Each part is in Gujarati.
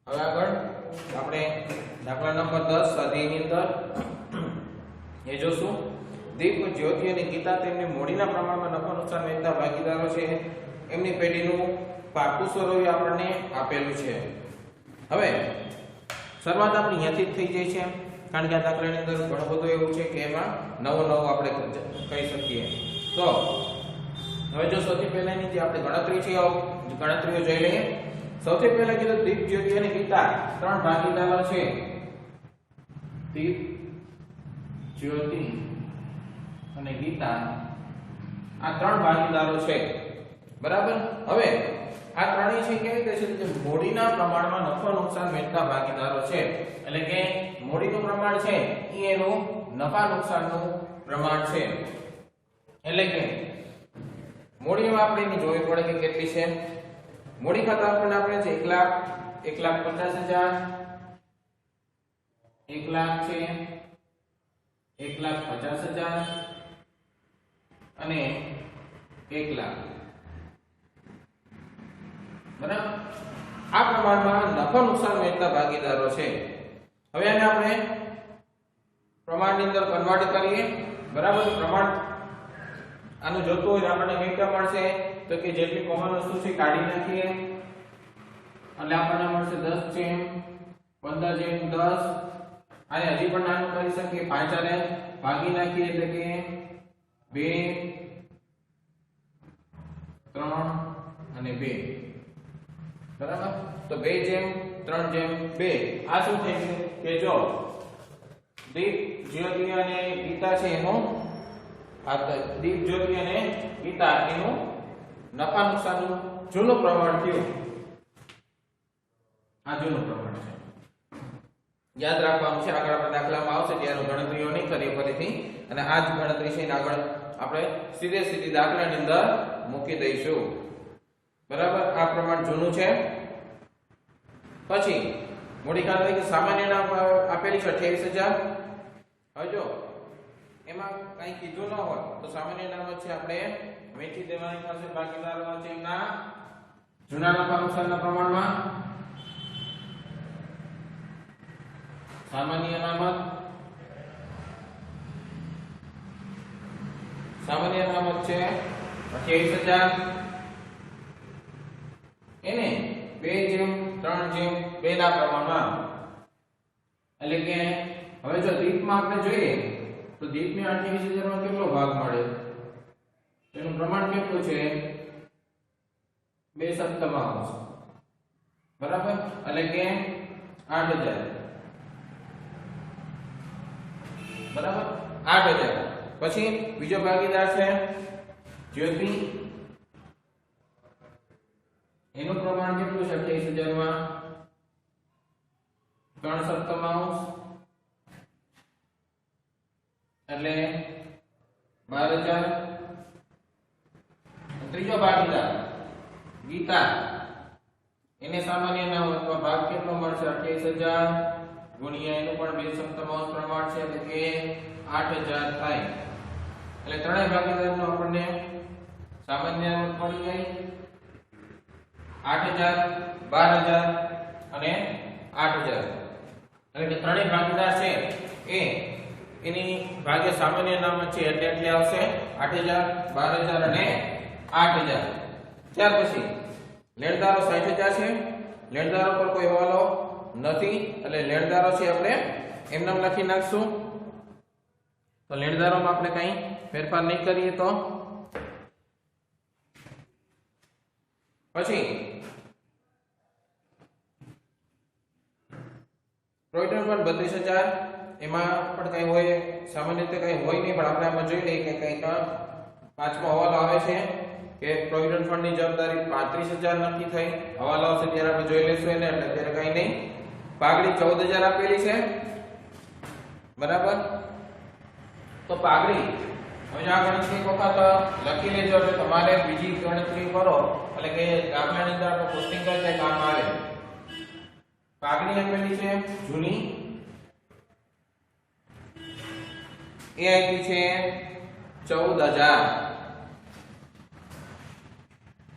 હવે આગળ આપણે દાખલા નંબર 10 સ્વાધ્યાયની અંદર એ જોશું. દીપ, જ્યોતિ અને ગીતા તેમની મૂડીના પ્રમાણમાં નફા નુકસાન વહેંચતા ભાગીદારો છે. એમની પેઢીનું પાકું સ્વરૂપ આપણને આપેલું છે. હવે શરૂઆત આપણી અહીંયાથી જ થઈ જાય છે, કારણ કે આ દાખલાની અંદર ઘણું બધું એવું છે કે એમાં નવું આપણે કહી શકીએ. તો હવે જો સૌથી પહેલાની જે આપણે ગણતરી છે ગણતરીઓ જોઈ લઈએ. સૌથી પહેલા કીધું દીપ, જ્યોતિ અને ગીતા ત્રણ ભાગીદારો છે. દીપ, જ્યોતિ અને ગીતા આ ત્રણ ભાગીદારો છે, બરાબર. હવે આ ત્રણેય છે કેવી રીતે છે? મૂડીના પ્રમાણમાં નફા નુકસાન વહેંચતા ભાગીદારો છે. એટલે કે મૂડીનું પ્રમાણ છે એ એનું નફા નુકસાનનું પ્રમાણ છે. એટલે કે મૂડીમાં આપણે એની જોવી પડે કે કેટલી છે. મૂડી ખાતા આપણને આપણે છે 1 લાખ, 1,50,000, 1 લાખ છે, 1,50,000 અને 1 લાખ, બરાબર. આ પ્રમાણમાં નફા નુકસાન વહેંચતા ભાગીદારો છે. હવે આને આપણે પ્રમાણની અંદર કન્વર્ટ કરીએ, બરાબર. પ્રમાણ આનું જોતું હોય આપણને કઈ રીતે મળશે? તો કે જેટલી કોમન વસ્તુ છે કાઢી નાખીએ એટલે આપણને મળશે 10/15/10. આને હજી પણ નાનું કરી શકીએ, 5 ને ભાગી નાખીએ એટલે કે 2, 3 અને 2, બરાબર. તો 2/3/2. આ શું થઈ ગયું કે જો દીપ, જ્યોતિ અને ગીતા છે એનું દીપ, જ્યોતિ અને ગીતા એનું નફા નુકસાનનું જૂનું પ્રમાણ થયું. આ જૂનું પ્રમાણ છે, યાદ રાખવાનું છે. આગળ આપણે દાખલામાં આવશે ત્યારે ગણતરીઓ નહીં કરીએ ફરીથી, અને આ જ ગણતરી છે આગળ આપણે સીધી દાખલાની અંદર મૂકી દઈશું, બરાબર. આ પ્રમાણ જૂનું છે. પછી મૂડી ખાતા કે સામાન્ય નામ આપેલી છે 28,000. હવે જો એમાં કઈ કીધું ન હોય તો સામાન્ય નામ છે આપણે વેચી દેવાની થશે ભાગીદારોમાં છે એમના જૂના નફા નુકસાનના પ્રમાણમાં. સામાન્ય અનામત છે 28,000. એને 2/3/2 ના પ્રમાણમાં. એટલે કે હવે જો દીપમાં આપણે જોઈએ તો દીપને 28,000 માં કેટલો ભાગ મળે? તેનું પ્રમાણ કેટલું છે? 2/7, બરાબર. એટલે કે 8,000, બરાબર. 8,000. પછી બીજો ભાગીદાર છે જ્યોતિ, એનું પ્રમાણ કેટલું છે 28,000 માં? 3/7, એટલે 12,000. ત્રીજો ભાગીદાર ગીતા, એને સામાન્ય નામ અથવા ભાગ કેટલો મળશે? 28,000 ગુણ્યા એનું પણ 2/7 પ્રમાણ છે એટલે કે 8,000 થાય. એટલે ત્રણેય ભાગીદારનો આપણને સામાન્ય નામ મળી ગઈ 8,000, 12,000 અને 8,000. એટલે કે ત્રણેય ભાગીદાર છે એની ભાગે સામાન્ય નામ છે એટલે એટલે આવશે 8,000, 12,000 અને 8,000. ત્યાર પછી લેણદારો 60,000 છે. લેણદારો પર કોઈ હવાલો નથી એટલે લેણદારો છે આપણે એમ નામ લખી નાખશું. તો લેણદારોમાં આપણે કઈ ફેરફાર નહીં કરીએ તો પછી પ્રોવિડન્ટ ફંડ 32,000. એમાં પણ કઈ હોય સામાન્ય રીતે કઈ હોય નહીં, પણ આપણે આમાં જોઈ લઈએ કે કઈ પાંચમો હવાલો આવે છે કે પ્રોવિડન્ટ ફંડ ની જવાબદારી 35,000 નક્કી થઈ. હવાલો આવશે ત્યારે આપણે જોઈ લઈશું એને, એટલે ત્યારે કઈ નહીં. પાઘડી 14,000 આપેલી છે, બરાબર. તો પાઘડી હવે આ ગણતરી વખત લખી લેજો એટલે તમારે બીજી ગણતરી કરો એટલે કે દાખલાની અંદર આપણે પોસ્ટિંગ કરતા કામ આવે. પાઘડી આપેલી છે જૂની, એ આપી છે 14,000.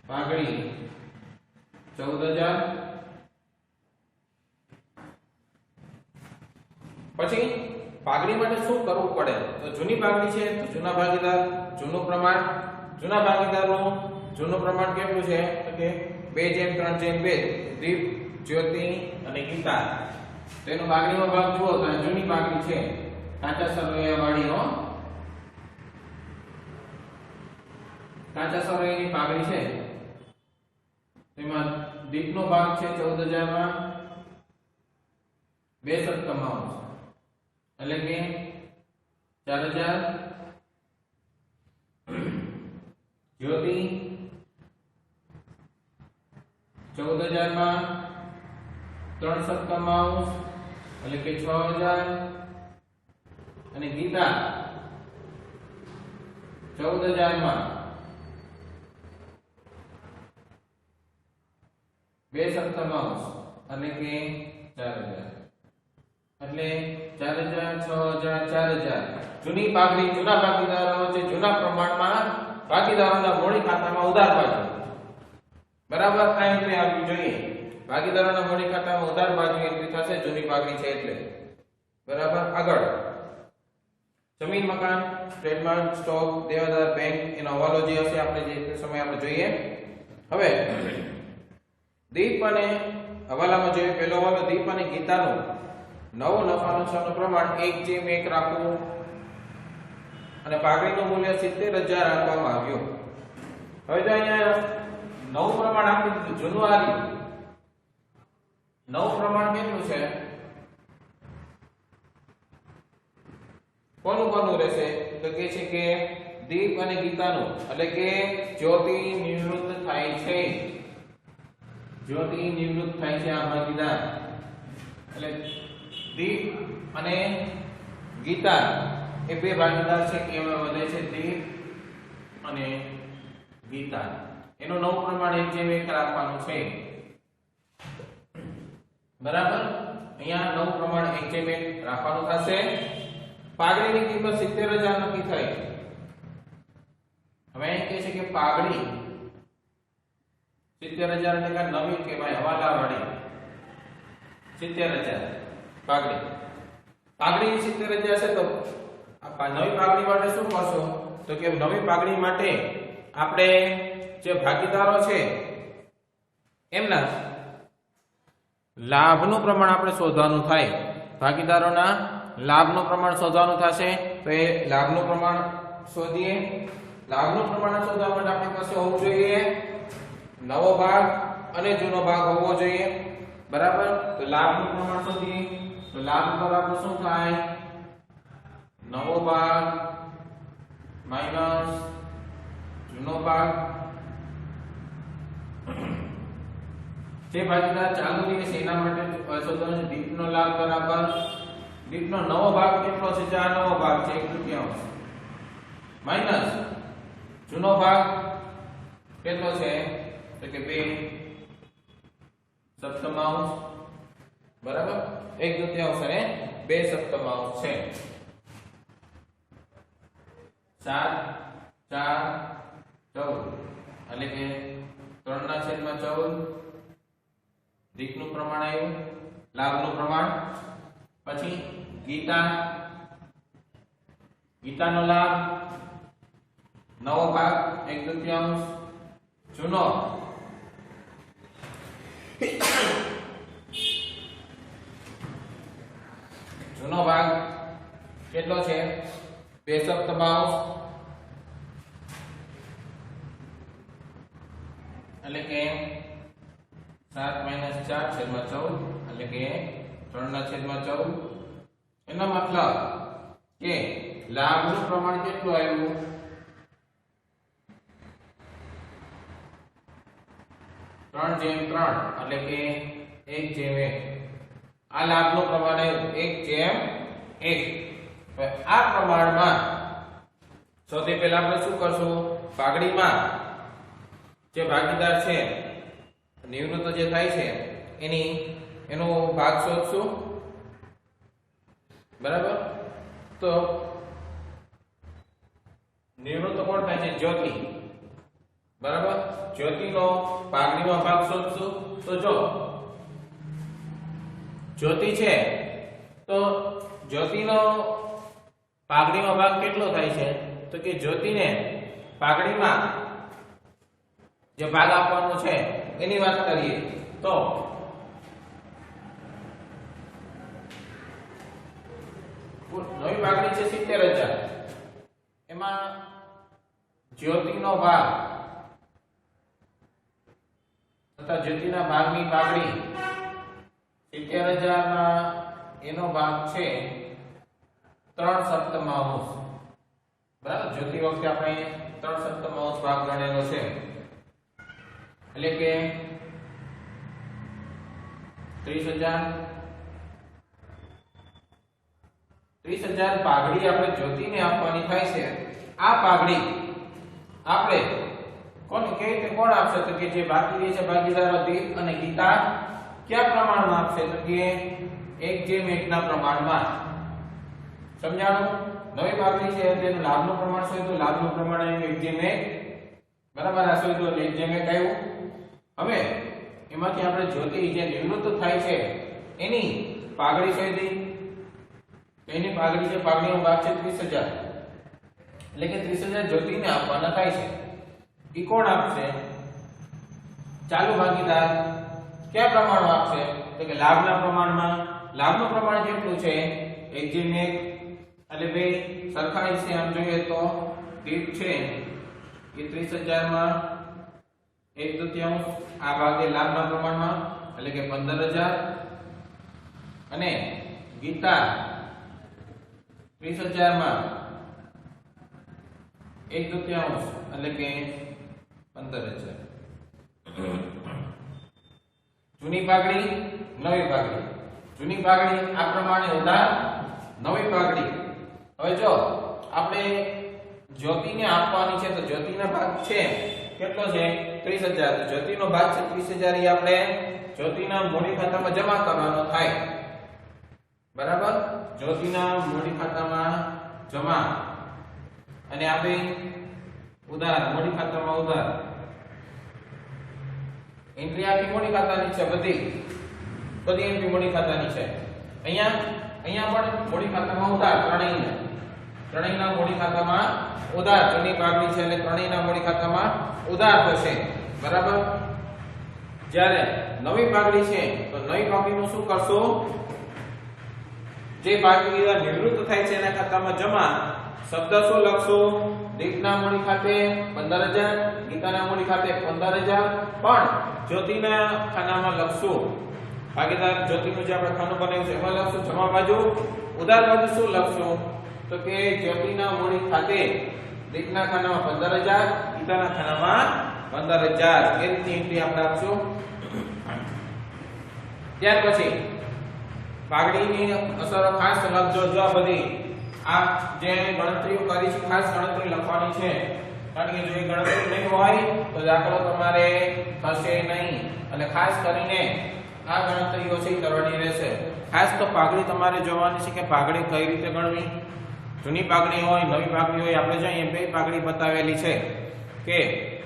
પાઘડી 14,000 પછી પાઘડી માટે શું કરવું પડે? તો જૂની પાઘડી છે તો જૂના ભાગીદાર, જૂનું પ્રમાણ, જૂના ભાગીદારનું જૂનું પ્રમાણ કેટલું છે? તો કે 2:3:2 દીપ, જ્યોતિ અને ગીતા. તેનો પાઘડીનો ભાગ જુઓ તો જૂની પાઘડી છે, કાચા સરવૈયા વાળી હો, કાચા સરવૈયાની પાઘડી છે. તેમાં દીપનો ભાગ છે 14,000 માં 2 સપ્તમાંશ એટલે કે 4,000. જ્યોતિ 14,000 માં 3 સપ્તમાંશ એટલે કે 6,000. અને ગીતા 14,000 માં 2 સપ્તમાંશ એટલે કે 4,000. એટલે 4,000, 6,000, 4,000. જૂની પાઘડી જૂના ભાગીદારો છે, જૂના પ્રમાણમાં ભાગીદારોના મૂડી ખાતામાં ઉધાર બાજુ. બરાબર, આ એન્ટ્રી આપવી જોઈએ. ભાગીદારોના મૂડી ખાતામાં ઉધાર બાજુ એન્ટ્રી થશે જૂની પાઘડી છે એટલે. બરાબર, આગળ જમીન, મકાન, ટ્રેડમાર્ક, સ્ટોક, દેવાદાર, બેંક એનો હવાલો જે હશે આપણે જે સમય આપણે જોઈએ. હવે દીપ અને હવાલામાં જોઈએ. પહેલો હવાલો દીપ અને ગીતાનું નવો નફા નુકસાનનું પ્રમાણ 1:1 રાખવું અને પાઘડીનું મૂલ્ય 70,000 રાખવામાં આવ્યું. હવે જો અહીંયા નવું પ્રમાણ આપી દીધું, જૂનું આવ્યું. નવું પ્રમાણ કેટલું છે? કોનું રહેશે? તો કે છે કે દીપ અને ગીતાનું, એટલે કે જ્યોતિ નિવૃત્ત થાય છે. જ્યોતિ નિવૃત્ત થાય છે આ ભાગીદાર. એટલે દીપ અને ગીતા એ બે ભાગીદાર છે કે એમાં વધે છે દીપ અને ગીતા. એનું નવું પ્રમાણ 1:1 રાખવાનું છે. બરાબર, અહીંયા નવું પ્રમાણ 1:1 રાખવાનું થશે. પાઘડીની કિંમત 70,000 નક્કી થઈ. હવે અહીં કહે છે કે પાઘડી 70,000 એટલે કે નવી કહેવાય, હવાલા વાળી 70,000 પાઘડી. પાઘડી 70,000 છે તો નવી પાઘડી માટે શું કરશો? તો કે નવી પાઘડી માટે આપણે જે ભાગીદારો છે એમના લાભનું પ્રમાણ આપણે શોધવાનું થાય. ભાગીદારોના લાભનું પ્રમાણ શોધવાનું થશે. તો એ લાભનું પ્રમાણ શોધીએ. લાભનું પ્રમાણ શોધવા માટે આપણી પાસે હોવું જોઈએ નવો ભાગ અને જૂનો ભાગ હોવો જોઈએ. બરાબર, તો લાભનું પ્રમાણ શોધીએ. તો લાભ પર આપણું શું થાય? નવો ભાગ માઈનસ જૂનો ભાગ. જે ભાગીદાર ચાલુ દિવસ એના માટે શોધવાનું છે. દીપનો લાભ બરાબર દીપનો નવો ભાગ કેટલો છે? જે આ નવો ભાગ છે 1/3 માઈનસ જૂનો ભાગ કેટલો છે? તો કે 2 સપ્તમાંશ. બરાબર, 1/3 અને 2 સપ્તમાંશ છે. 7, 4, 14 એટલે કે 3/14 દીપનું પ્રમાણ આવ્યું, લાભનું પ્રમાણ. પછી ગીતાનો લાભ નવો ભાગ 1/3 જૂનો ભાગ કેટલો છે? 2 સપ્તમાંશ એટલે કે 7 - 4/14 એટલે કે 3/14. એનો મતલબ કે લાભનું પ્રમાણ કેટલું આવ્યું? 3/3 એટલે કે 1/1. આ લાભનું પ્રમાણ આવ્યું 1/1. હવે આ પ્રમાણમાં સૌથી પહેલા આપણે શું કરશું? પાઘડીમાં જે ભાગીદાર છે નિવૃત્ત જે થાય છે એનો ભાગ શોધશું. બરાબર, તો નિવૃત્ત કોણ થાય છે? જ્યોતિ. બરાબર, જ્યોતિનો પાઘડીમાં ભાગ શોધશું. તો જો જ્યોતિ છે તો જ્યોતિનો પાઘડીનો ભાગ કેટલો થાય છે? તો કે જ્યોતિને પાઘડીમાં જે ભાગ આપવાનો છે એની વાત કરીએ તો નવી પાઘડી છે 70,000, એમાં જ્યોતિનો ભાગ તથા જ્યોતિના ભાગની પાઘડી 70,000 માં એનો ભાગ છે 3/7. બરાબર, જ્યોતિ વખતે આપણે 3/7 ભાગ ગણેલો છે, એટલે કે 30,000 પાઘડી આપણે જ્યોતિને આપવાની થાય છે. આ પાઘડી આપણે કોણ આપશે? તો કે જે બાકી રહે છે ભાગીદારો દીપ અને ગીતા કયા પ્રમાણમાં આપશે? તો કે 1:1 ના પ્રમાણમાં. સમજાણું? નવી પાઘડી છે તેનું લાભનું પ્રમાણ શું? તો લાભનું પ્રમાણ 1:1. બરાબર, આ શું? તો 1:1 આવ્યું. હવે એમાંથી આપણે જ્યોતિ જે નિવૃત્ત થાય છે એની પાઘડી શોધી. એની પાઘડી છે, પાઘડીનો ભાગ છે 30,000, એટલે કે 30,000 જ્યોતિને આપવાના થાય છે. ઈ કોણ આપશે? ચાલુ ભાગીદાર. કયા પ્રમાણમાં આપશે? તો કે લાભના પ્રમાણમાં. લાભનું પ્રમાણ કેટલું છે? 1:1. એટલે બે સરખાઈ છે. આમ જોઈએ તો દીપ છે એ 30,000 માં 1/3 આ ભાગે લાભના પ્રમાણમાં, એટલે કે 15,000, અને ગીતા 30,000 માં 1/3 એટલે કે 15,000. જૂની પાઘડી, નવી પાઘડી. જૂની પાઘડી આ પ્રમાણે ઉધાર, નવી પાઘડી. હવે જો આપણે જ્યોતિને આપવાની છે તો જ્યોતિના ભાગ છે કેટલો છે? 30,000. તો જ્યોતિનો ભાગ છે 30,000, એ આપણે જ્યોતિના મૂડી ખાતામાં જમા કરવાનો થાય. બરાબર, જ્યોતિના મૂડી ખાતામાં જમા, અને આપણે ઉધાર, મૂડી ખાતામાં ઉધાર. એન્ટ્રી આપી મૂડી ખાતાની છે, બધી એન્ટ્રી મૂડી ખાતાની છે. અહીંયા પણ મૂડી ખાતામાં ઉધાર, ત્રણેયના મૂડી ખાતામાં ઉધાર. જૂની પાઘડી છે એટલે ત્રણેયના મૂડી ખાતામાં ઉધાર થશે. બરાબર, જ્યારે નવી પાઘડી છે તો નવી પાઘડીનું શું કરશો? જે પાઘડી નિવૃત્ત થાય છે એના ખાતામાં જમા. શબ્દ શું લખશો? દીપના મૂડી ખાતે 15,000, ગીતાના મૂડી ખાતે 15,000, પણ જ્યોતિના ખાનામાં લખશો. ભાગીદાર જ્યોતિનું જે આપણે ખાનું બનાવ્યું છે એમાં લખશું જમા બાજુ. ઉધાર બાજુ શું લખશું? તો કે જ્યોતિના મૂડી ખાતે દીપના ખાનામાં 15,000, ગીતાના ખાનામાં 15,000. એ રીતે એન્ટ્રી આપણે આપશું. ત્યાર પછી પાઘડીની અસરો ખાસ લખજો. જો બધી આ જે ગણતરીઓ કરી છે ખાસ ગણતરી લખવાની છે, કારણ કે જો એ ગણતરી નહીં હોય તો દાખલો તમારે થશે નહીં. એટલે ખાસ કરીને આ ગણતરીઓ છે કરવાની રહેશે. ખાસ તો પાઘડી તમારે જોવાની છે કે પાઘડી કઈ રીતે ગણવી. જૂની પાઘડી હોય, નવી પાઘડી હોય. આપણે જો અહીંયા બે પાઘડી બતાવેલી છે કે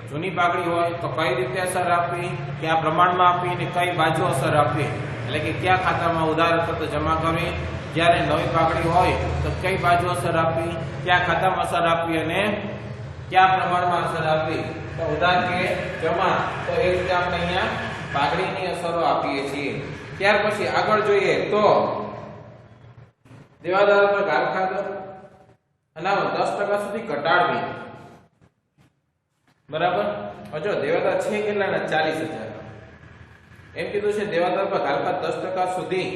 જૂની પાઘડી હોય તો કઈ રીતે અસર આપવી, કયા પ્રમાણમાં આપવી અને કઈ બાજુ અસર આપવી, એટલે કે કયા ખાતામાં ઉધાર અથવા તો જમા કરવી. જ્યારે નવી પાઘડી હોય તો કઈ બાજુ અસર આપવી, કયા ખાતામાં અસર આપવી અને કયા પ્રમાણમાં અસર આપવી, તો ઉધાર કે જમા. તો એ રીતે આપણે અહીંયા પાઘડીની અસરો આપીએ છીએ. ત્યાર પછી આગળ જોઈએ તો દેવાદાર પર ગારખાદ અનામત 10% સુધી ઘટાડવી. બરાબર, જો દેવાદાર છે કેટલાના? 40,000. એમ કીધું છે દેવાદાર પર ગારખાદ 10% સુધી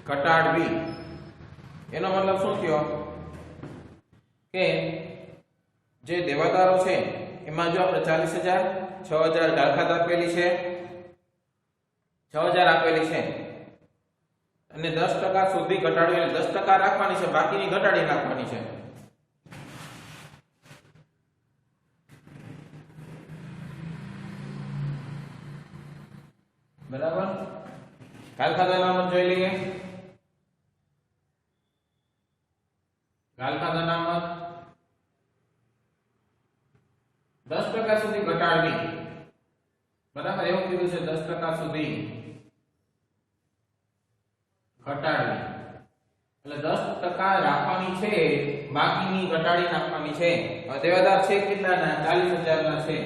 ઘટાડવી. એનો મતલબ શું થયો? કે જે દેવાદારો છે એમાં જો આપણે 40,000, 6,000 ગારખાદ આપેલી છે, 6,000 આપેલી છે, અને 10% સુધી ઘટાડવી. એટલે 10% રાખવાની છે, બાકીની ઘટાડી નાખવાની છે. બરાબર, ગાલખાદ અનામત જોઈ લઈએ. ગાલખાદ અનામત 10% સુધી ઘટાડવી. બરાબર, એવું કીધું છે 10% સુધી ઘટાડવી. એટલે 10% રાખવાની છે, બાકીની ઘટાડી નાખવાની છે. હવે દેવાદાર છે કેટલાના? 40000 ના છે.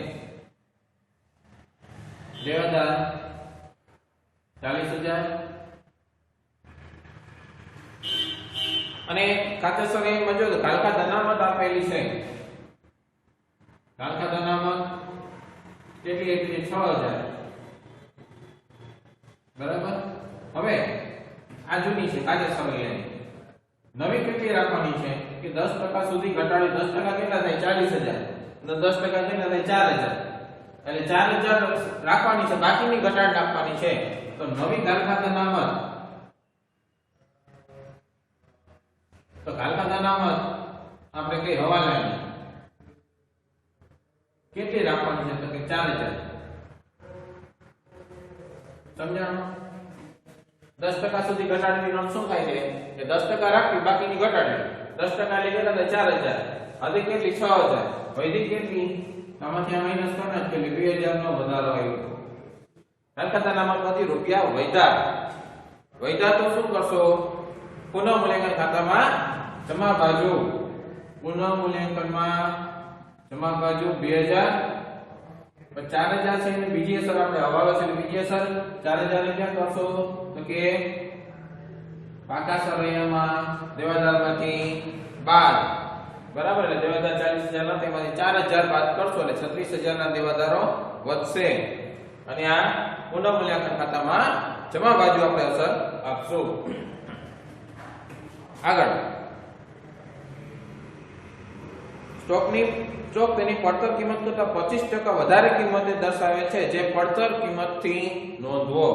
દેવાદાર 40000 અને કાચેસર એ મજો કાલકા અનામત આપેલી છે. કાલકા અનામત કેટલી એટલી 6000 બરાબર. હવે આ જૂની છે કાચેસર લેની. નવી કેટલી રાખવાની છે કે 10% સુધી ઘટાડી 10% કેટલા થાય? 40000 અને 10% કેટલા થાય? 4000. એટલે 4000 રાખવાની છે, બાકીની ઘટાડ નાખવાની છે. તો નવી કાલકા અનામત, તો કાલકા અનામત આપણે કઈ હવાલાની કેટલી રાખવાની છે? તો કે 4000. સમજાણો? 10% સુધી ઘટાડવી નો શું થાય છે કે 10% રાખી બાકીની ઘટાડવી. 10% એટલે કેટલા થાય? 4000. હજી કેટલી? 6000. વૈધી કેટલી? આમાંથી આ માઈનસ કરો ને એટલે 2000 નો વધારો આવ્યો. કાલકા અનામતમાંથી રૂપિયા વૈધા. વૈધા તો શું કરશો? પુનઃ મૂલ્યાંકન ખાતામાં જમા બાજુ. પુનઃ મૂલ્યાંકનમાં જમા બાજુ 2000. 4000 છે ને બીજી અસર આપણે હવાલો છે બીજી અસર 4000 ને ક્યાં કરશો? તો કે પાકા સરવૈયામાં દેવાદારમાંથી 12 બરાબર. એટલે દેવાદાર 40000 ના તેમાંથી 4000 બાદ કરશો એટલે 36000 ના દેવાદારો વધશે અને આ પુનઃ મૂલ્યાંકન ખાતામાં જમા બાજુ આપણે અસર આપશું. આગળ સ્ટોક તેની પડતર કિંમત કરતા 25% વધારે કિંમતે દર્શાવે છે જે પડતર કિંમતથી નોંધવો.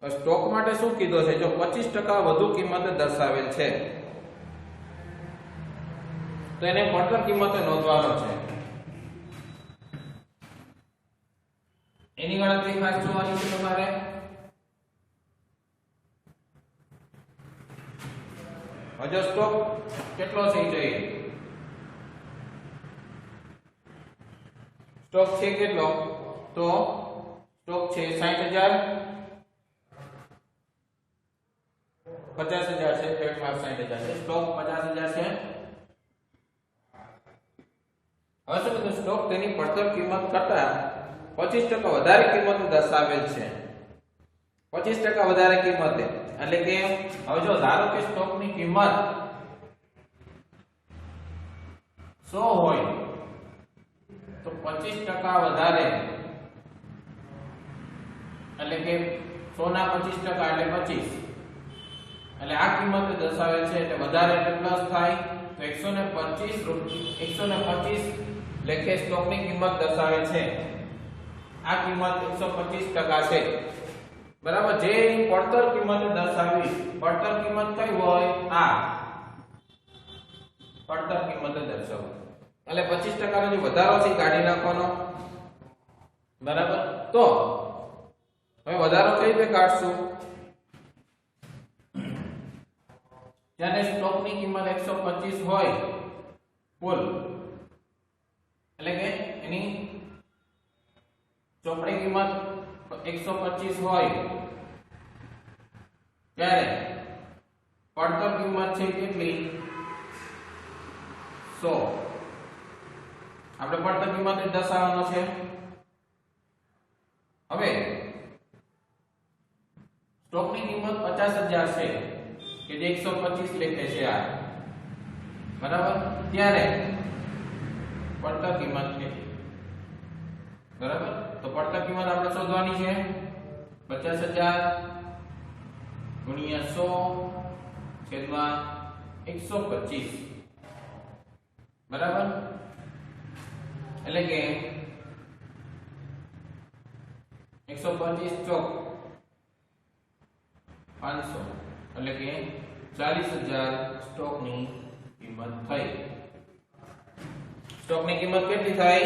સ્ટોક માટે શું કીધું છે? જો 25% વધુ કિંમતે દર્શાવેલ છે તો એને પડતર કિંમતે નોંધવાનો છે. એની ગણતરી ખાસ જોવાની છે તમારે. હજો સ્ટોક કેટલો છે જોઈએ. સ્ટોક છે કેટલો? તો સ્ટોક છે 60000, 50000 છે. ટ્રેડમાર્ક 60000 છે. સ્ટોક 50000 છે. હવે શું કીધું? સ્ટોક તેની પડતર કિંમત કરતા 25% વધારે કિંમતે દર્શાવેલ છે. 25% વધારે કિંમતે એટલે કે હવે જો ધારો કે સ્ટોકની કિંમત 100 હોય તો 25% વધારે એટલે કે 100 ના 25% એટલે 25. એટલે આ કિંમત દર્શાવે છે એટલે વધારે એટલે પ્લસ થાય તો 125 એટલે કે સ્ટોકની કિંમત દર્શાવે છે. આ કિંમત 125% છે. બરાબર. જે પડતર કિંમત દર્શાવી, પડતર કિંમત કઈ હોય? આ પડતર કિંમત દર્શાવો એટલે 25% નો વધારો છે કાઢી નાખવાનો. બરાબર. તો હવે વધારો કઈ રીતે કાઢશું? જ્યારે સ્ટોકની કિંમત 125 હોય કુલ એટલે કે એની ચોપડી કિંમત 125 હોય ત્યારે પડતર કિંમત છે કેટલી? 100. આપણે પડતર કિંમત દર્શાવવાનો છે. હવે સ્ટોકની કિંમત 50000 છે કે જે 125 લખે છે આ. બરાબર. ત્યારે પડતર કિંમત કેટલી? બરાબર. તો પડતર કિંમત આપણે શોધવાની છે 50000 ગુણ્યા 100 છેદમાં 125. બરાબર. એટલે કે 125 ચોક 500 એટલે કે 40000 સ્ટોકની કિંમત થઈ. સ્ટોકની કિંમત કેટલી થઈ?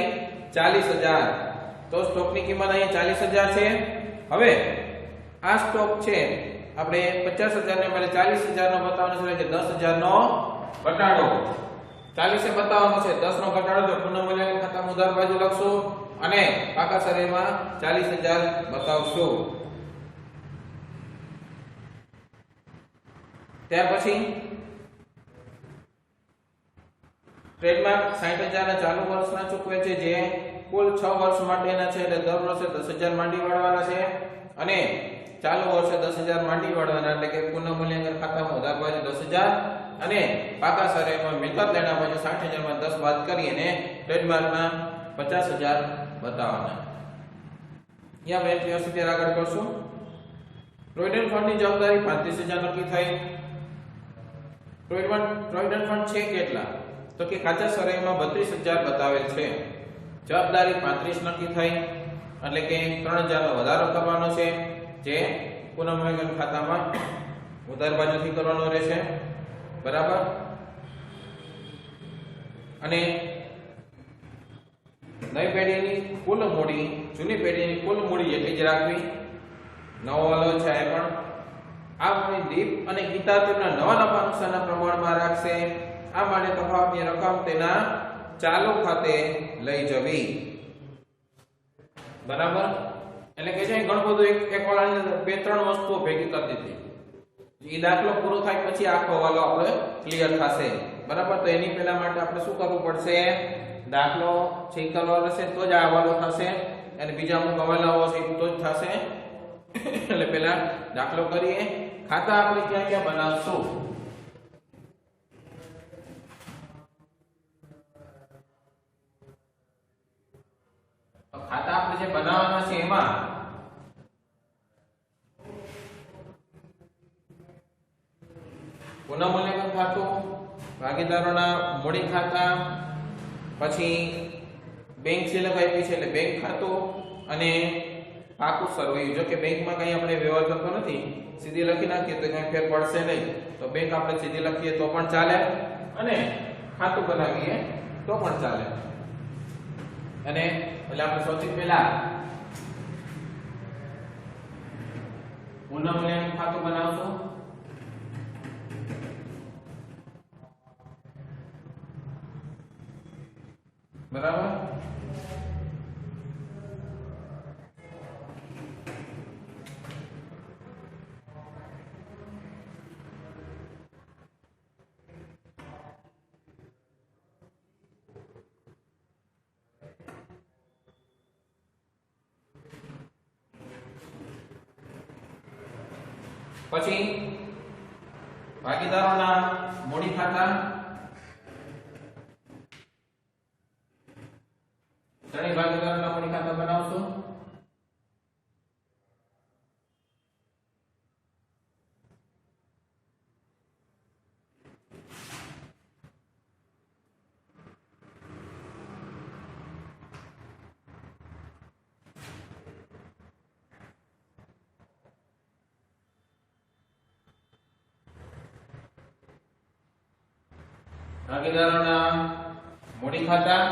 40000. તો સ્ટોકની કિંમત અહીં 40000 છે. હવે આ સ્ટોક છે આપણે 50000 ને પહેલા 40000 નો બતાવવાનો છે એટલે 10000 નો ઘટાડો. 40 એ બતાવવાનો છે, 10 નો ઘટાડો તો પુનઃ મૂલ્યાંકન ખાતામાં ઉધાર બાજુ લખશું અને પાકા સરવૈયામાં 40000 બતાવશું. ત્યાર પછી ટ્રેડમાર્ક 60,000 ના ચાલુ વર્ષના ચૂકવે છે, જે કુલ 6 વર્ષ માટેના છે, એટલે દર વર્ષે 10,000 માંડી વાળવાના છે અને ચાલુ વર્ષે 10,000 માંડી વાળવાના, એટલે કે પુનઃ મૂલ્યાંકન ખાતામાં ઉધાર બાજુ 10,000 અને પાકા સરેમાં મિલકત લેણા બાજુ 60,000 માં 10 બાદ કરી અને ટ્રેડમાર્કના 50,000 બતાવવાના. અહીંયા મેં વ્યવસ્થિત આગળ કરશું. પ્રોવિડન્ટ ફંડની જવાબદારી 35,000 નક્કી થઈ. પ્રોવિડન્ટ ફંડ છે કેટલા? તો કે કાચા સરેમાં 32,000 બતાવેલ છે. જવાબદારી 35 નક્કી થઈ, એટલે કે 3,000 નો વધારો કરવાનો છે, જે પુનઃમૂલ્યાંકન ખાતામાં ઉધાર બાજુથી કરવાનો રહેશે. બરાબર. અને નવી પેઢીની કુલ મૂડી જૂની પેઢીની કુલ મૂડી જેટલી જ રાખવી. નવો વાલો છે એ પણ આ મૂડી દીપ અને ગીતાતુરના નવા નફા નુકસાનના પ્રમાણમાં રાખશે. આ માટે તફાવતની રકમ તેના ચાલુ ખાતે લઈ જવી. બરાબર. એટલે કે છે ઘણું બધું એક વાળાની અંદર 2-3 વસ્તુઓ ભેગી કરી દીધી. એ દાખલો પૂરો થાય પછી આખો વાલો આપણે ક્લિયર થશે. બરાબર. તો એની પહેલા માટે આપણે શું કરવું પડશે? દાખલો ચેક કરવાનો રહેશે, તો જ આ વાલો થશે, અને બીજા અમુક હવાલાઓ છે તો જ થશે. એટલે પહેલા દાખલો કરીએ. ખાતા આપણે ક્યાં ક્યાં બનાવશું? તો ખાતા આપણે જે બનાવવાના છે એમાં પુનઃમૂલ્યાંકન ખાતું, ભાગીદારોના મૂડી ખાતા, પછી બેંક સિલક આપી છે એટલે બેંક ખાતું અને પાકું સરવૈયું. જો કે બેંકમાં કઈ આપણે વ્યવહાર કરતો નથી, સીધી લખી નાખીએ તો કઈ ફેર પડશે નહીં. તો બેંક આપણે સીધી લખીએ તો પણ ચાલે અને ખાતું બનાવીએ તો પણ ચાલે. અને એટલે આપણે સૌથી પહેલા પુનઃમૂલ્યાંકન ખાતું બનાવશું. બરાબર. પછી ભાગીદારોના મૂડી ખાતા, ત્રણેય ભાગીદારોના મૂડી ખાતા બનાવશું. ભાગીદારોના મૂડી ખાતા,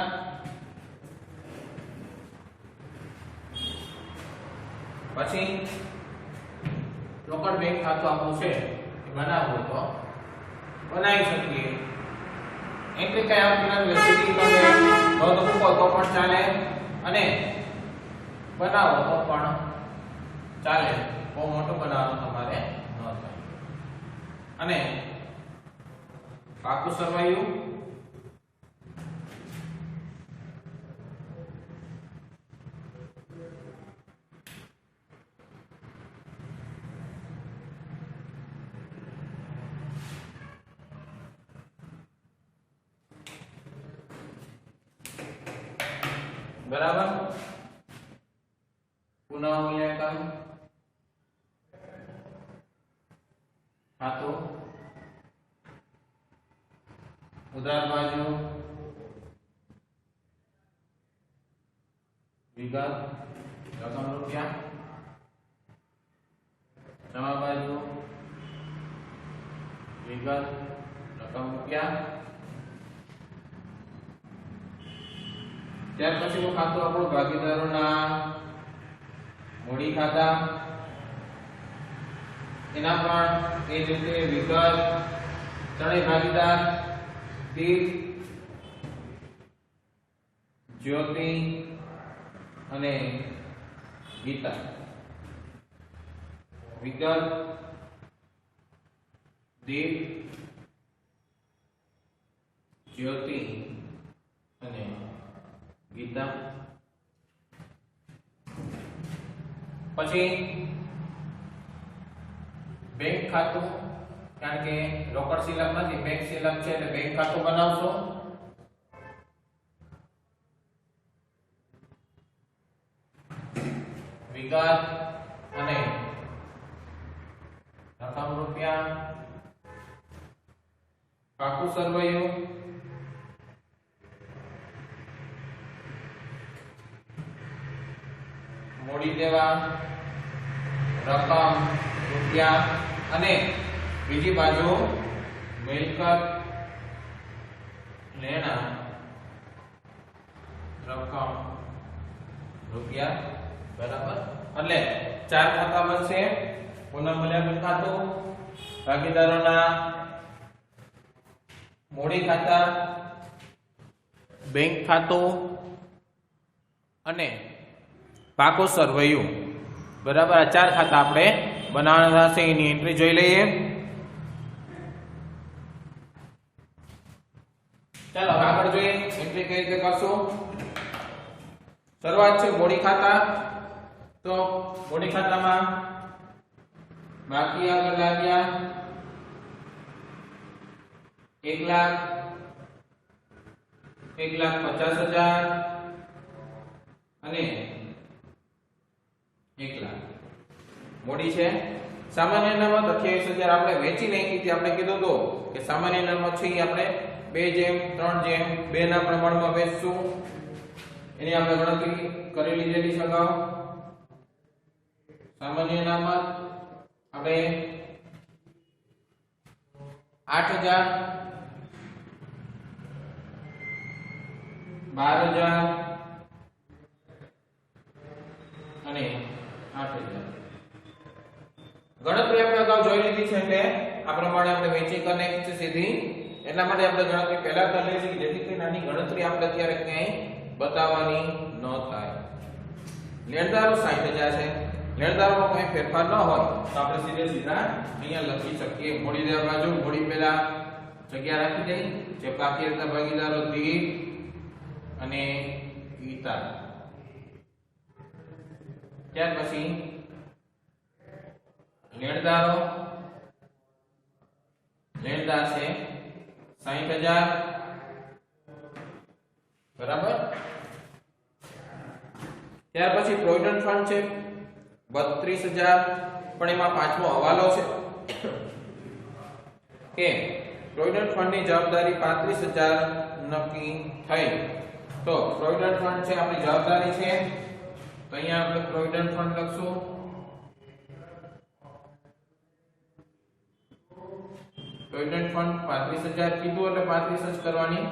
પછી રોકડ બેંક ખાતું આપણું છે એ બનાવવું તો બનાવી શકીએ. એન્ટ્રી કઈ આપી નથી, સીધી તમે નોંધ મૂકો તો પણ ચાલે અને બનાવો તો પણ ચાલે. બહુ મોટું બનાવવાનું તમારે ન થાય. અને પાકું સરવાયું, બરાબર. પુનઃમૂલ્યાંકન ખાતું, ઉધાર બાજુ વિગત રકમ રૂપિયા, જમા બાજુ વિગત રકમ રૂપિયા. ત્યાર પછીનું ખાતું આપણું ભાગીદારોના મૂડી ખાતા. એના પણ એ જ રીતે વિગત, ત્રણેય ભાગીદાર દીપ, જ્યોતિ અને ગીતા. વિગત, દીપ, જ્યોતિ અને ગીતા. પછી બેંક ખાતું, કારણ કે રોકડ શિલક નથી, બેંક શિલક છે એટલે બેંક ખાતું બનાવશો. વિગત અને રકમ રૂપિયા, પાકું સરવૈયું, મોડી દેવા, રકમ રૂપિયા અને બીજી બાજુ મિલકત, લેણા, રકમ રૂપિયા. બરાબર, એટલે 4 ખાતા બનશે. પુનઃમૂલ્યાંકન ખાતું, ભાગીદારોના મૂડી ખાતા, બેંક ખાતું અને પાકું સરવૈયું. બરાબર, આ 4 ખાતા આપણે બનાવવાના છે. એની એન્ટ્રી જોઈ લઈએ. ચાલો આગળ જોઈએ એન્ટ્રી કઈ રીતે કરશું. શરૂઆત છે મૂડી ખાતા. તો મૂડી ખાતામાં બાકી આગળ લાગ્યા 1,50,000 અને 1,00,000 મૂડી છે. સામાન્ય અનામત 28,000 આપણે વેચી નાખી હતી. આપણે કીધું તો કે સામાન્ય અનામત છે એ આપણે 2:3:2 ના પ્રમાણમાં વેચશું. એની આપણે ગણતરી કરી લીધેલી છે અગાઉ. સામાન્ય અનામત આપણે 8,000, 12,000 અને 8,000. ગણતરી આપણે અગાઉ જોઈ લીધી છે એટલે આ પ્રમાણે આપણે વેચી કરી નાખી છે સીધી. એટલા માટે આપણે ગણતરી પહેલા કરી લઈએ છીએ જેથી કરીને આની ગણતરી આપણે અત્યારે ક્યાંય બતાવવાની ન થાય. લેણદારો 60,000 છે. લેણદારોમાં કોઈ ફેરફાર ન હોય તો આપણે સીધા અહીંયા લખી શકીએ. મૂડી દેવા બાજુ મૂડી પહેલા જગ્યા રાખી દઈ. જે બાકી રહેતા ભાગીદારો દીપ અને ગીતા. ત્યાર પછી લેણદારો, લેણદાર છે 60,000. બરાબર. ત્યાર પછી પ્રોવિડન્ટ ફંડ છે 32,000. પણ એમાં પાંચમો હવાલો છે કે પ્રોવિડન્ટ ફંડની જવાબદારી 35,000 નક્કી થઈ. તો પ્રોવિડન્ટ ફંડ છે આપણી જવાબદારી છે. તો અહીંયા આપણે પ્રોવિડન્ટ ફંડ લખશું. પ્રોવિડન્ટ ફંડ 35,000 કીધું એટલે 35 જ કરવાની,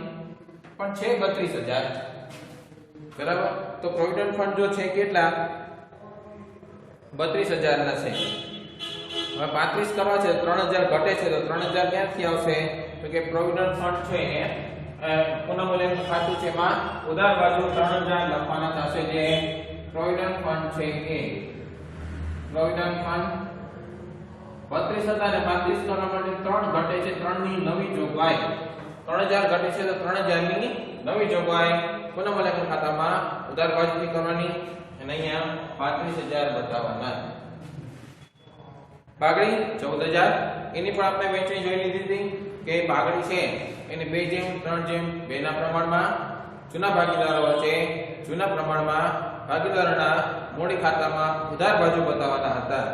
પણ છે 32,000. બરાબર. તો પ્રોવિડન્ટ ફંડ જો છે કેટલા 32,000 ના છે. હવે 35 કરવા છે 3,000 ઘટે છે તો 3,000 ક્યાંથી આવશે? તો કે પ્રોવિડન્ટ ફંડ છે પુનઃમૂલ્યાંકન ખાતું છે એમાં ઉધાર બાજુ 3,000 લખવાના થશે. જે પ્રોવિડન્ટ ફંડ છે એ પ્રોવિડન્ટ ફંડ 32,000 અને 35 કરવા માટે 3 ઘટે છે. 3 ની નવી જોગવાઈ 3,000 ઘટે છે તો 3,000 ની નવી જોગવાઈ પુનઃમૂલ્યાંકન ખાતામાં ઉધાર બાજુથી કરવાની અને અહીંયા 35,000 બતાવવાના. બાગડી 14,000. એની પણ આપણે વેચણી જોઈ લીધી હતી કે બાગડી છે એને 2:3:2 ના પ્રમાણમાં જૂના ભાગીદારો વચ્ચે જૂના પ્રમાણમાં ભાગીદારોના મૂડી ખાતામાં ઉધાર બાજુ બતાવવાના હતા.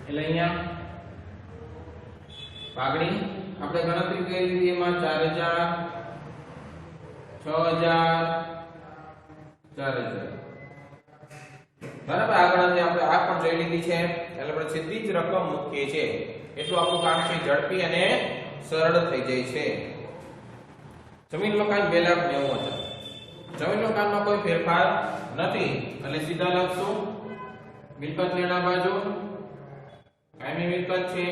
એટલે અહીંયા બાગડી આપણે ગણતરી કરી લીધી. એમાં 4,000, 6,000, 4,000. બરાબર. આગળ આપણે આ પણ જોઈ લીધી છે એટલે આપણે સીધી જ રકમ મૂકીએ છીએ. એટલું આપણું કામ છે ઝડપી અને સરળ થઈ જાય છે. જમીન મકાન 2,90,000. જમીન મકાનમાં કોઈ ફેરફાર નથી એટલે સીધા લખશું. મિલકત લેણા બાજુ કાયમી મિલકત છે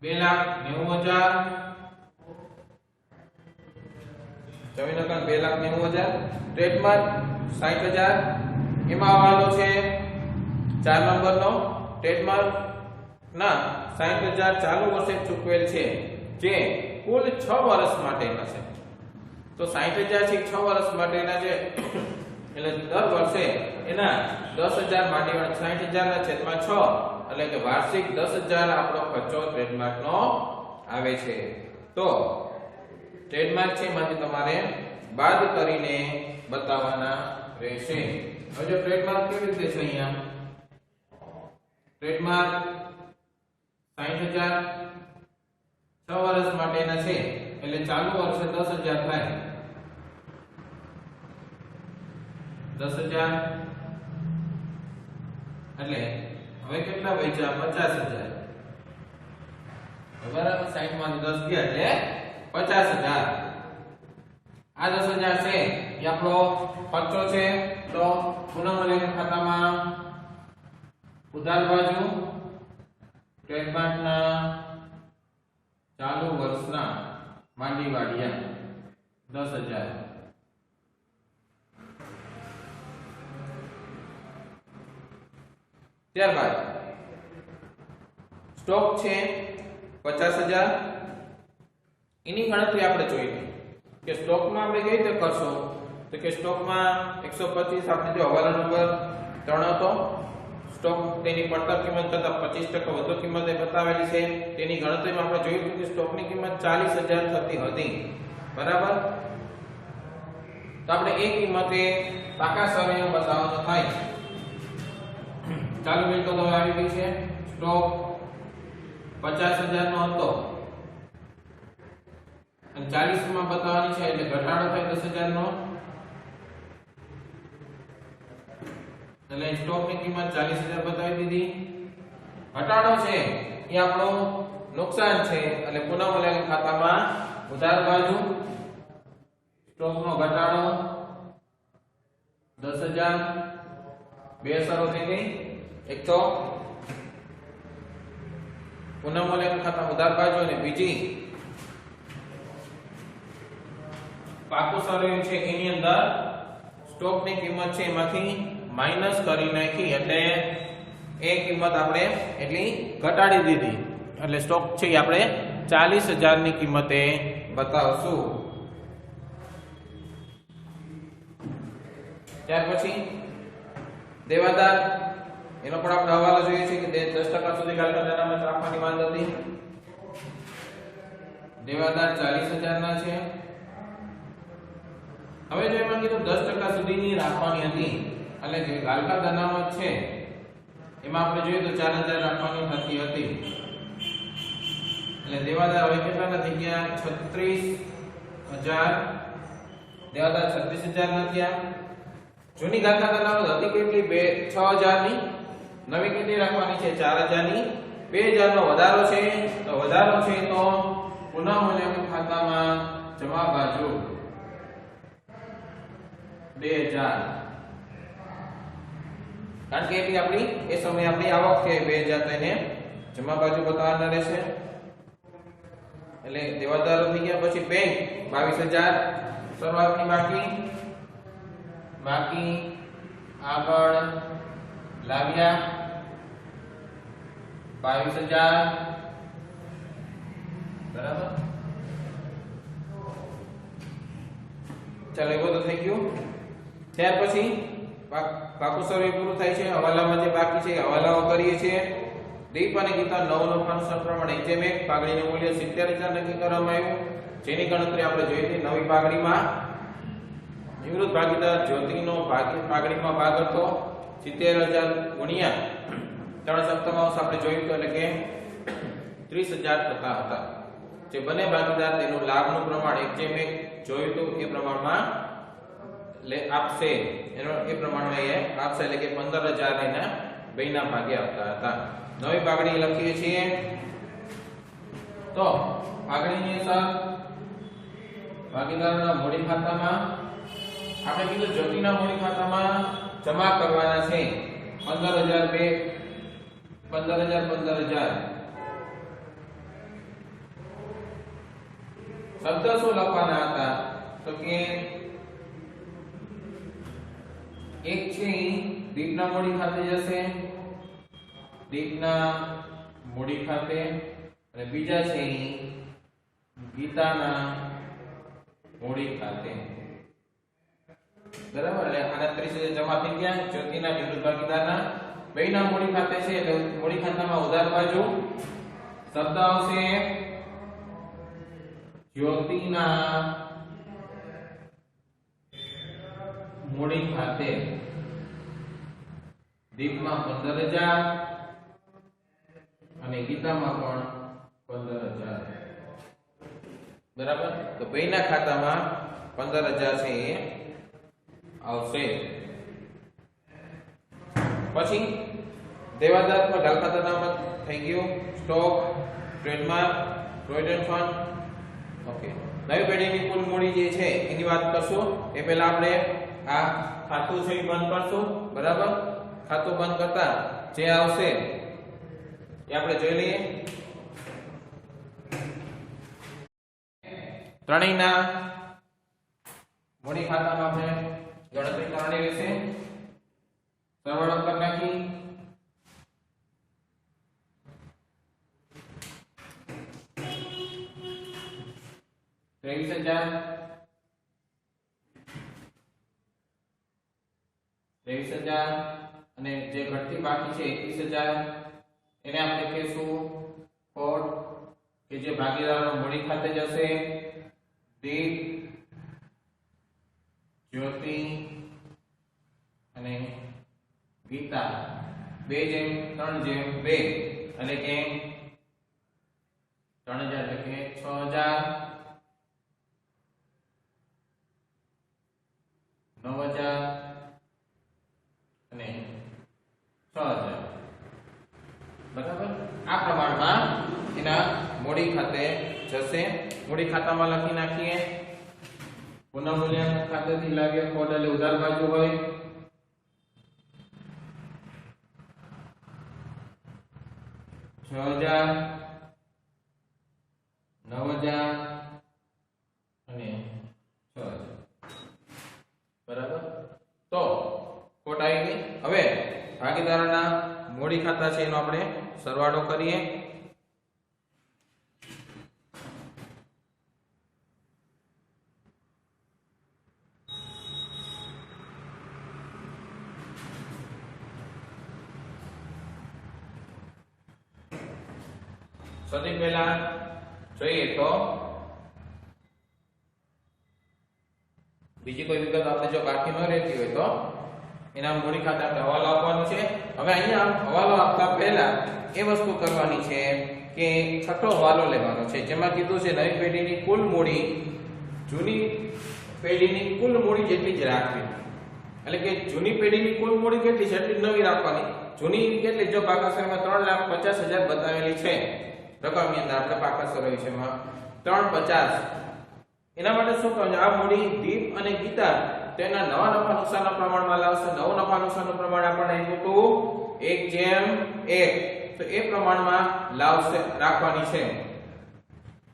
2,90,000. જમીન મકાન 2,90,000. ટ્રેડમાર્ક 60,000. એમાં હવાલો છે 4 નંબરનો ટ્રેડમાર્ક ના 60,000 ચાલુ વર્ષે ચૂકવેલ છે જે કુલ 6 વર્ષ માટેના છે. તો 60,000 છે 6 વર્ષ માટેના છે એટલે દર વર્ષે એના 10,000 માંડીને 60,000 ના છેદમાં 6 એટલે કે વાર્ષિક 10,000 આપણો ખર્ચો ટ્રેડમાર્ક નો આવે છે. તો ટ્રેડમાર્ક છે એમાંથી તમારે બાદ કરીને બતાવવાના રહેશે. હવે જો ટ્રેડમાર્ક કેવી રીતે છે અહીંયા ટ્રેડમાર્ક 60,000 6 વર્ષ માટેના છે એટલે ચાલુ વર્ષે 10,000 થાય 10,000 એટલે હવે કેટલા બચ્યા 50,000 બરાબર 60 માંથી 10 ગયા એટલે 50,000 આ 10,000 છે એ આપણો ખર્ચો છે. તો પુનઃમૂલ્યાંકન ખાતામાં ઉધાર બાજુ ટ્રેડમાર્કના ચાલુ વર્ષના માંડી વાળિયા 10,000 ત્યારબાદ સ્ટોક છે 50,000 એની ગણતરી આપણે જોઈ કે સ્ટોકમાં આપણે કઈ રીતે કરશું તો કે સ્ટોકમાં 125 આપણે જો હવાલા નંબર 3 હતો સ્ટોક તેની પડતર કિંમત કરતા 25% વધુ કિંમતે બતાવેલી છે તેની ગણતરીમાં આપણે જોયું કે સ્ટોકની કિંમત 40,000 થતી હતી બરાબર. તો આપણે એ કિંમતે પાકા સરળીઓ બતાવવાનો થાય. ચાલુ મિલકતો હવે આવી ગઈ છે સ્ટોક 50,000 નો હતો અને 40 માં બતાવવાની છે એટલે ઘટાડો થાય 10,000 નો એટલે સ્ટોકની કિંમત 40,000 બતાવી દીધી. ઘટાડો છે એ આપણો નુકસાન છે એટલે પુનઃમૂલ્યાંકન ખાતામાં ઉધાર બાજુ સ્ટોકનો ઘટાડો 10,000 બે અસરો થઈ ગઈ. એક તો પુનઃમૂલ્યાંકન ખાતા ઉધાર બાજુ અને બીજી પાકું સરળ છે એની અંદર સ્ટોકની કિંમત છે એમાંથી માઈનસ કરી નાખી એટલે એ કિંમત આપણે એટલી ઘટાડી દીધી એટલે સ્ટોક છે એ આપણે 40,000 ની કિંમતે બતાવશું. ત્યાર પછી દેવાદાર એનો પણ આપણે હવાલો જોઈએ છે કે 10% સુધી ગાળકા અનામત રાખવાની માંગ હતી. દેવાદાર 40,000 ના છે. હવે જો એમાં કીધું 10% સુધીની રાખવાની હતી એટલે જે ગાળકા અનામત છે એમાં આપણે જોઈએ તો 4,000 રાખવાની થતી હતી એટલે દેવાદાર હવે કેટલાના થઈ ગયા 36,000 દેવાદાર 36,000 ના થયા. જૂની ગાળકા અનામત હતી કેટલી 6,000 ની નવી કેટલી રાખવાની છે 4,000 ની 2,000 નો વધારો છે તો વધારો છે તો પુનઃમૂલ્યાંકન ખાતામાં જમા બાજુ 2,000 કારણ કે એટલી આપણી એ સમયે આપણી આવક છે 2,000 તેને જમા બાજુ બતાવવાના રહેશે એટલે દેવાદારો થઈ ગયા. પછી બેંક 22,000 શરૂઆતની બાકી આગળ લાવ્યા 22,000 બરાબર. ચાલો એ બધું થઈ ગયું. ત્યાર પછી પાકું સર્વે પૂરું થાય છે. હવાલામાં જે બાકી છે હવાલાઓ કરીએ છીએ. દીપ અને ગીતા 9 નો ફાંસર પ્રમાણે જેમ એક પાઘડીનું મૂલ્ય 70,000 નક્કી કરવામાં આવ્યું જેની ગણતરી આપણે જોઈ હતી. નવી પાઘડીમાં નિવૃત્ત ભાગીદાર જ્યોતિનો પાઘડીમાં ભાગ હતો 70,000 ગુણ્યા 3/7 આપણે જોયું તો એટલે કે 30,000 ટકા હતા. જે બંને ભાગીદાર તેનું લાભનું પ્રમાણ એક જેમ એક જોયું તો એ પ્રમાણમાં આપશે એનો એ પ્રમાણમાં એ આપશે એટલે કે 15,000 એના બેના ભાગે આપતા હતા. નવી પાઘડી લખીએ છીએ તો પાઘડીની અસર ભાગીદારોના મૂડી ખાતામાં આપણે કીધું જ્યોતિના મૂડી ખાતામાં જમા કરવાના છે 15,000 શબ્દ શું લખવાના હતા તો કે એક છે દીપના મૂડી ખાતે જશે દીપના મૂડી ખાતે અને બીજા છે ગીતાના મૂડી ખાતે. બરાબર, એટલે આના 30,000 જમા થઈ ગયા. જ્યોતિના નિવૃત્ત ભાગીદારના બેયના મૂડી ખાતે છે એટલે મૂડી ખાતામાં ઉધાર બાજુ શબ્દ આવશે જ્યોતિના મૂડી ખાતે. દીપમાં 15,000 અને ગીતામાં પણ 15,000. બરાબર, તો બેયના ખાતામાં 15,000 છે એ આવશે. પછી દેવાદાર પર ઢાલખાતા અનામત થઈ ગયું. Stock, trademark, provident fund. Okay, નવી પેઢીની કુલ મૂડી જે છે એની વાત કરશું. એ પહેલા આપણે આ ખાતું છે એ બંધ કરશું. બરાબર, ખાતું બંધ કરતા જે આવશે એ આપણે જોઈ લઈએ. ત્રણેયના મૂડી ખાતામાં આપણે ગણતરી કરવાની રહેશે. સરવાળો કરી નાખી. $23,000 અને જે ઘટતી બાકી છે 21,000 એને આપણે કહેશું ખોટ કે જે ભાગીદારોના મૂડી ખાતે જશે. દીપ, જ્યોતિ અને ગીતા 2:3:2 એટલે કે 3,000 એટલે કે 6,000, 9,000 અને 6,000. બરાબર, આ પ્રમાણમાં એના મૂડી ખાતે જશે. મૂડી ખાતામાં લખી નાખીએ. પુનઃમૂલ્યાંકન ખાતેથી લાવીએ. ખોટ એટલે ઉધાર બાજુ હોય. $6,000, 9,000 અને 6,000. બરાબર, તો ખોટ આવી ગઈ. હવે ભાગીદારોના મૂડી ખાતા છે એનો આપણે સરવાળો કરીએ. સૌથી પહેલા જોઈએ તો બીજી કોઈ વિગત આપણે જો બાકી ન રહેતી હોય તો એના મૂડી ખાતે આપણે હવાલો આપવાનો છે. હવે અહીંયા હવાલો આપતા પહેલા એ વસ્તુ કરવાની છે કે છઠ્ઠો હવાલો લેવાનો છે, જેમાં કીધું છે નવી પેઢીની કુલ મૂડી જૂની પેઢીની કુલ મૂડી જેટલી જ રાખવી. એટલે કે જૂની પેઢીની કુલ મૂડી કેટલી છે એટલી નવી રાખવાની. જૂની કેટલી, જો પાકાસરમાં 3,50,000 બતાવેલી છે રકમની અંદર, આપણે પાકાસર વિષયમાં 350. એના માટે શું કરવાનું? આ મૂડી દીપ અને ગીતા તેના નવા નફા નુકસાનના પ્રમાણમાં લાવશે. નવું નફા નુકસાનનું પ્રમાણ આપણને આપ્યું 1:1, તો એ પ્રમાણમાં લાવશે રાખવાની છે.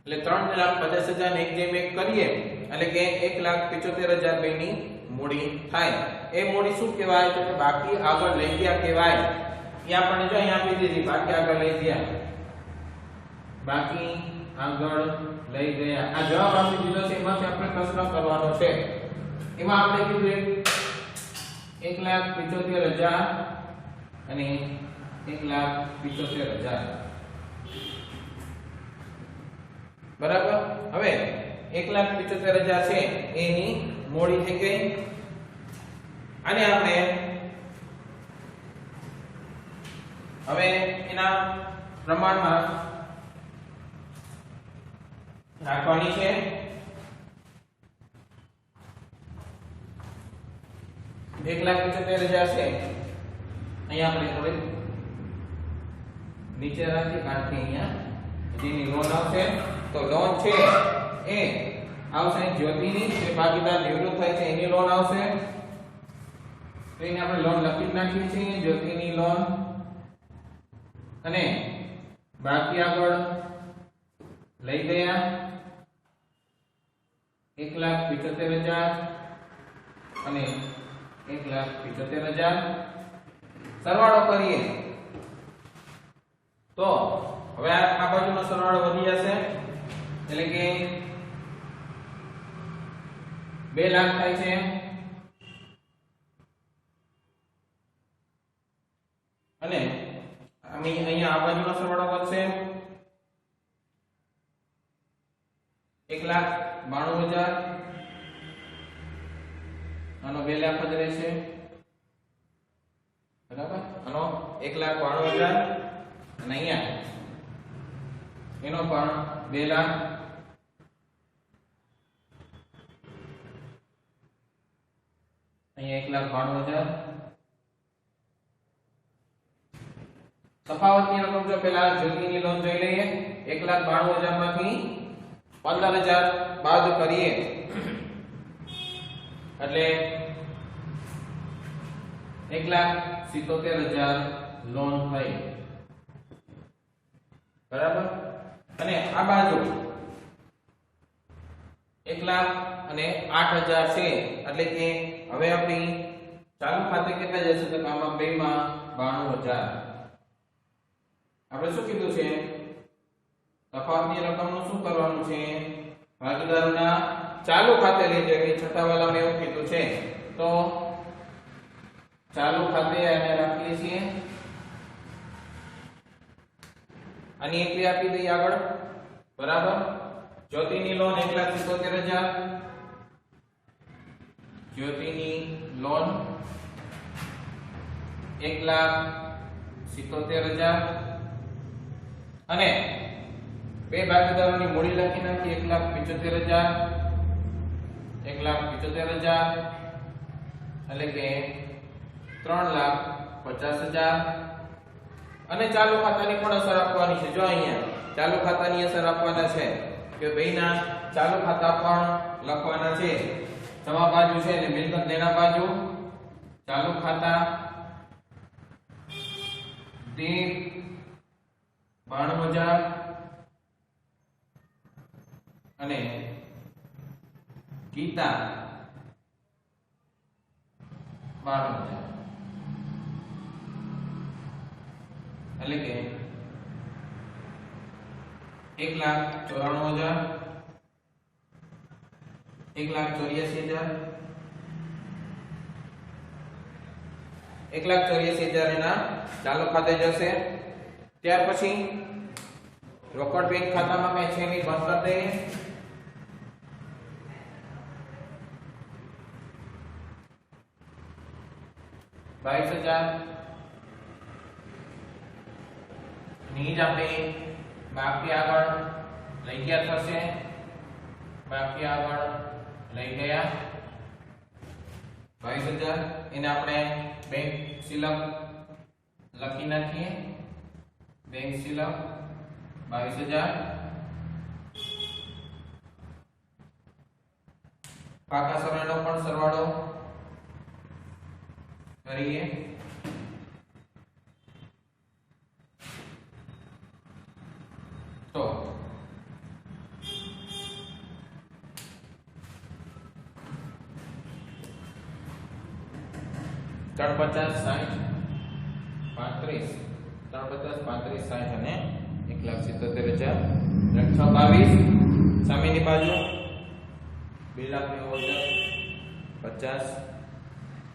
એટલે 3,50,000 ને 1:1 કરીએ એટલે કે 1,75,000 બેની મૂડી થાય. એ મૂડી શું કહેવાય? તો કે બાકી આગળ લઈ ગયા કહેવાય. એ આપણને જો અહીંયા આપી દીધી, બાકી આગળ લઈ ગયા, બાકી આગળ લઈ ગયા. આ જવાબ આપી દીધો છે, એમાંથી આપણે પ્રશ્ન કરવાનો છે. એમાં આપણે કીધું 1,75,000 અને 1,75,000. બરાબર, હવે 1,75,000 છે એની મૂડી થઈ ગઈ. અને આપણે હવે એના પ્રમાણમાં રાખવાની છે. $1,75,000 છે. અહીંયા આપણે થોડી નીચે રાખી, કારણ કે અહીંયા જેની લોન આવશે તો લોન છે એ આવશે જ્યોતિની, જે ભાગીદાર નિવૃત્ત થાય છે એની લોન આવશે. તો એને આપણે લોન લખી નાખીએ છીએ, જ્યોતિની લોન. અને બાકી આગળ લઈ ગયા 1,75,000 અને 1,75,000. સરવાળો કરીએ તો હવે આ બાજુનો સરવાળો વધી જશે એટલે કે 2 લાખ થાય છે અને અહીંયા આ બાજુનો સરવાળો વધશે 1,92,000 આનો 2 લાખ જ રહેશે બરાબર આનો 1,92,000 અને અહીંયા એનો પણ 2 લાખ અહીંયા 1,92,000 તફાવતની રકમ જો પેલા જ્યોતિની લોન જોઈ લઈએ 1,92,000 માંથી 15,000 બાદ કરીએ એટલે 1,77,000 લોન થઈ બરાબર અને આ બાજુ 1,08,000 છે એટલે કે હવે આપણી ચાલુ ખાતે કેટલા જશે તો આમાં બેમાં 92,000 આપણે શું કીધું છે તફાવતની રકમનું શું કરવાનું છે ભાગીદારોના ચાલુ ખાતે લઈ જવી છઠ્ઠા વાલામાં એવું કીધું છે તો ચાલુ ખાતે આને રાખીએ છીએ આની એકલી આપી દઈએ આગળ બરાબર જ્યોતિની લોન 1,77,000 જ્યોતિની લોન 1,77,000 અને બે ભાગીદારોની મૂડી લખી નાખી 1,75,000 એટલે કે 3,50,000 અને ચાલુ ખાતાની પણ અસર આપવાની છે જો અહીંયા ચાલુ ખાતાની અસર આપવાના છે કે બેયના ચાલુ ખાતા પણ લખવાના છે જમા બાજુ છે અને મિલકત દેના બાજુ ચાલુ ખાતા 92,000 અને ગીતા 12,000 એટલે કે 1,94,000 1,84,000 1,84,000 એના ચાલુ ખાતે જશે ત્યાર પછી રોકડ બેંક ખાતામાં કઈ છે નહીં બંધ કરી દઈએ 22,000 ની જ આપણે બાકી આગળ લઈ ગયા થશે બાકી આગળ લઈ ગયા 22,000 એને આપણે બેંક શિલક લખી નાખીએ બેંક શિલક 22,000 પાકા સરવાળો પણ સરવાળો કરીએ તો 350, 60, 35 350, 35, 60 અને 1,77,000 622 સામેની બાજુ 2,90,000 50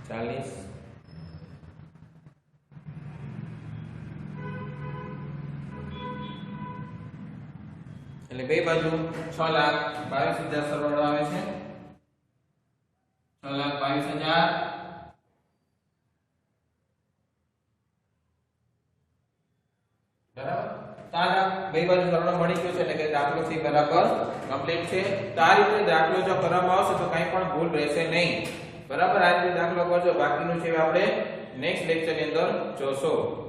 40 એટલે બે બાજુ 6,22,000 સરવાળો આવે છે 6,22,000 બરાબર તારા બે બાજુ સરવાળો મળી ગયો છે એટલે કે દાખલો છે બરાબર કમ્પ્લીટ છે તો આ રીતે દાખલો જો કરવામાં આવશે તો કંઈ પણ ભૂલ રહેશે નહીં બરાબર આ રીતે દાખલો કરજો બાકીનું છે આપણે નેક્સ્ટ લેક્ચરની અંદર જોશું